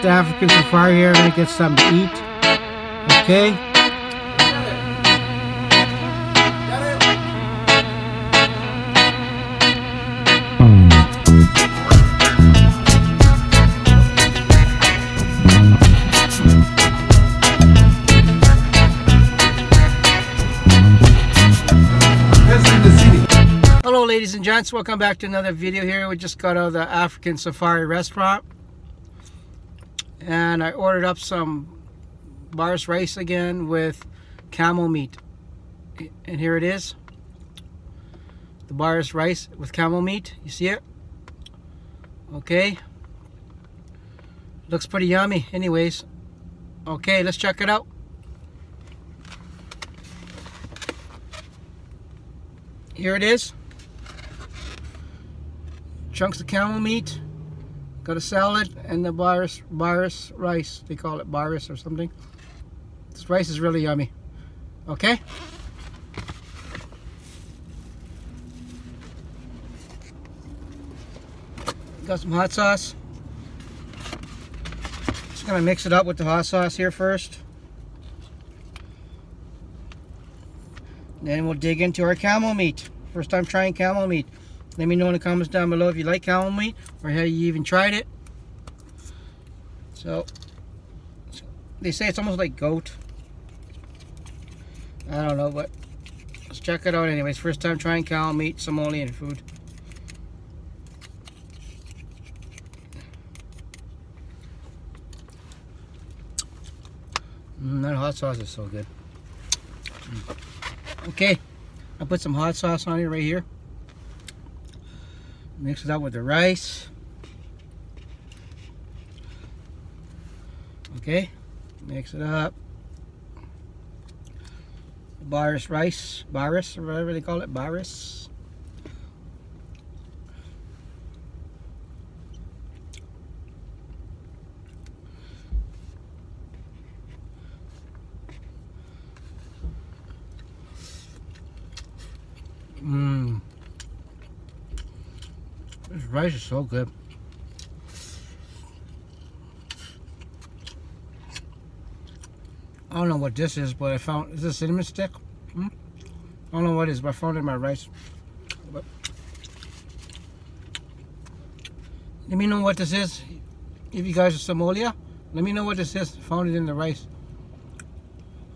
the African safari here. I'm gonna get something to eat. Okay. Hello ladies and gents, welcome back to another video here. We just got out of the African Safari restaurant and I ordered up some baris rice again with camel meat, and here it is, the baris rice with camel meat. You see it? Okay, looks pretty yummy anyways. Okay, let's check it out. Here it is. Chunks of camel meat, got a salad, and the baris rice. They call it baris or something. This rice is really yummy. Okay. Got some hot sauce. Just gonna mix it up with the hot sauce here first. Then we'll dig into our camel meat. First time trying camel meat. Let me know in the comments down below if you like camel meat or have you even tried it. So they say it's almost like goat. I don't know, but let's check it out anyways. First time trying camel meat, Somalian food. That hot sauce is so good. Okay, I put some hot sauce on it right here. Mix it up with the rice. Okay, mix it up. Baris rice, baris, or whatever they call it, baris. This rice is so good. I don't know what this is, but I found, is this a cinnamon stick? I don't know what it is, but I found it in my rice. But let me know what this is. If you guys are Somalia, let me know what this is. I found it in the rice.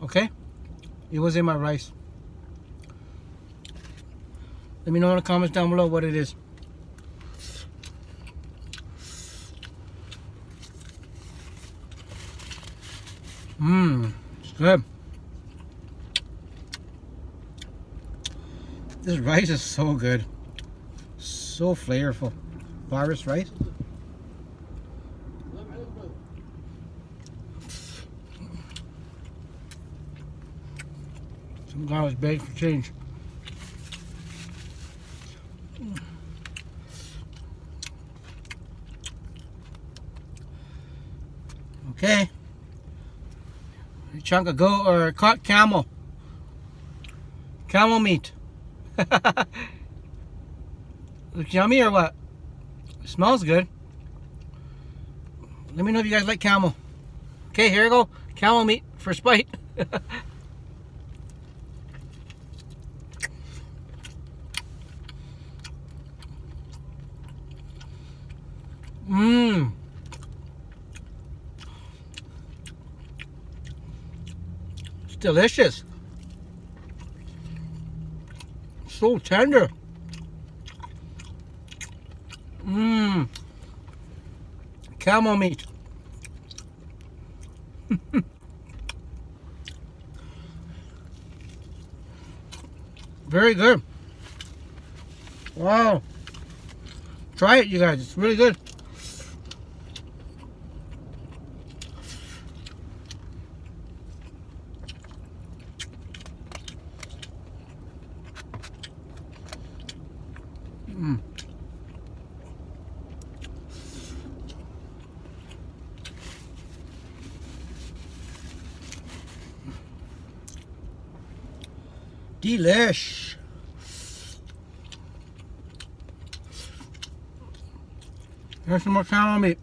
Okay? It was in my rice. Let me know in the comments down below what it is. It's good. This rice is so good. So flavorful. Baris rice. Some guy was begging for change. Okay. A chunk of goat or caught camel meat. Looks yummy or what? It smells good. Let me know if you guys like camel. Okay, here we go. Camel meat, first bite. It's delicious. So tender. Camel meat. Very good. Wow. Try it, you guys. It's really good. Delish. Here's some more camel meat.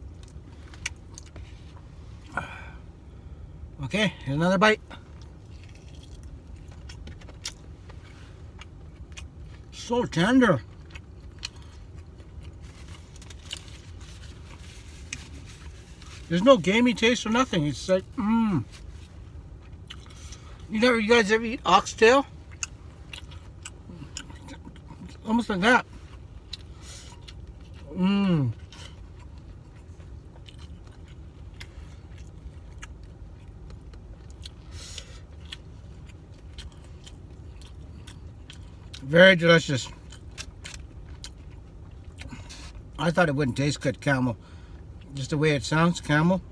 Okay, here's another bite. So tender. There's no gamey taste or nothing. It's like, You guys ever eat oxtail? Almost like that. Very delicious. I thought it wouldn't taste good, camel. Just the way it sounds, camel.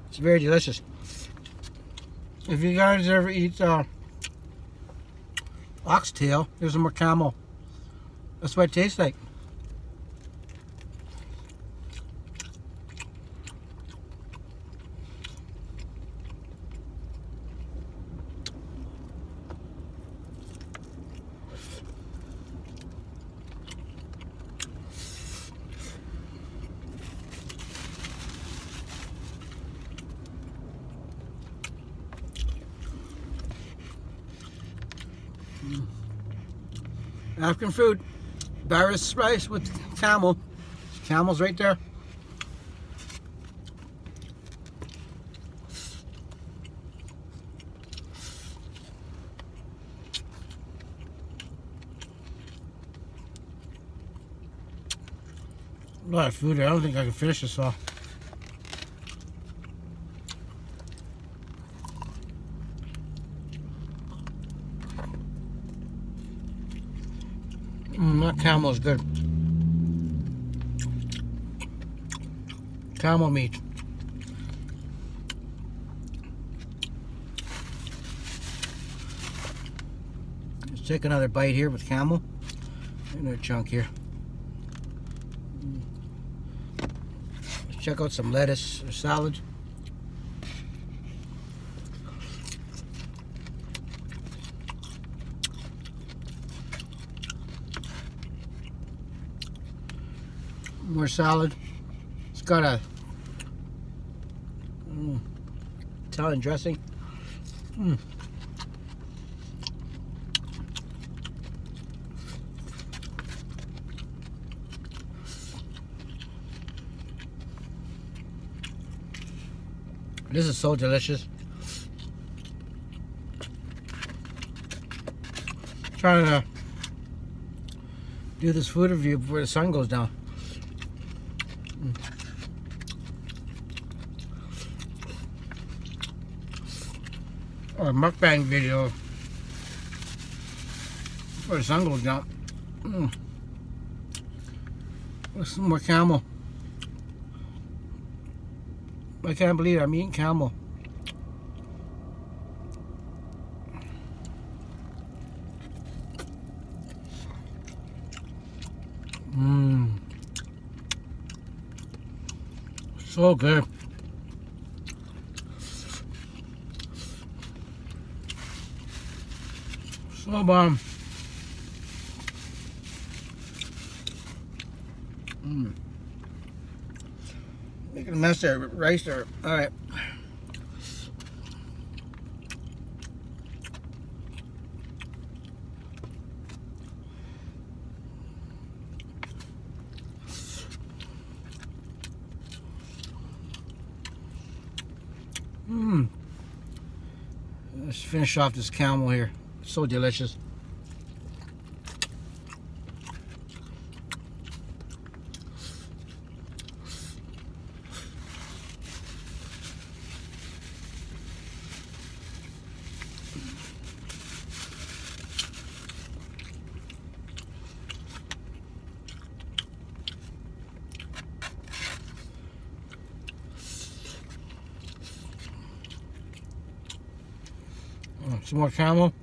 It's very delicious. If you guys ever eat oxtail, here's some more camel. That's what it tastes like. African food. Baris rice with camel. Camel's right there. A lot of food here. I don't think I can finish this all. That camel is good. Camel meat. Let's take another bite here with camel. Another chunk here. Let's check out some lettuce or salad. More salad. It's got a Italian dressing. This is so delicious. Trying to do this food review before the sun goes down. Or a mukbang video before the sun goes down. With some more camel. I can't believe it, I'm eating camel. So good. So bomb. Making a mess there, rice there. All right. Let's finish off this camel here. So delicious. Some more camel.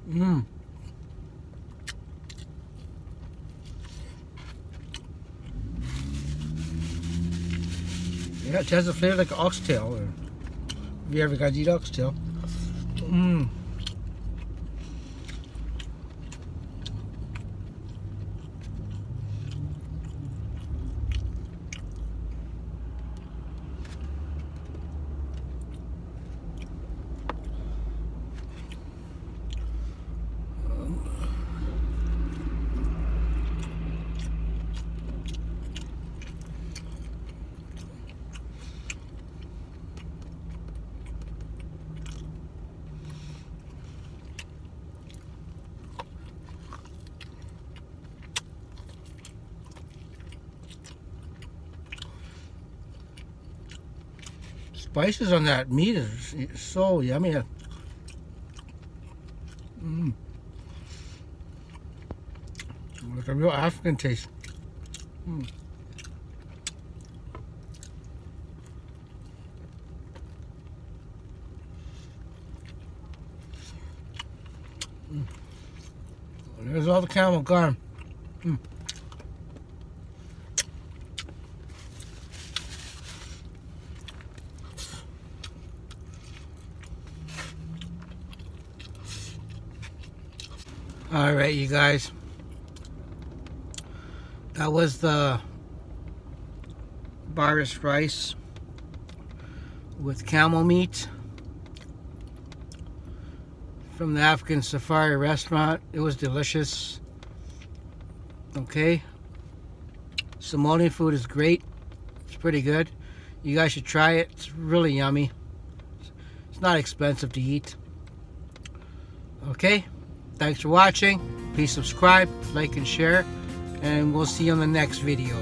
Mmm. Yeah, it has a flavor like oxtail. Or if you ever guys eat oxtail. Mmm. Spices on that meat is so yummy. Mmm. Like a real African taste. Mm. Mm. There's all the camel gone. Mm. All right, you guys. That was the baris rice with camel meat from the African Safari restaurant. It was delicious. Okay. Somali food is great. It's pretty good. You guys should try it. It's really yummy. It's not expensive to eat. Okay. Thanks for watching. Please subscribe, like, and share. And we'll see you on the next video.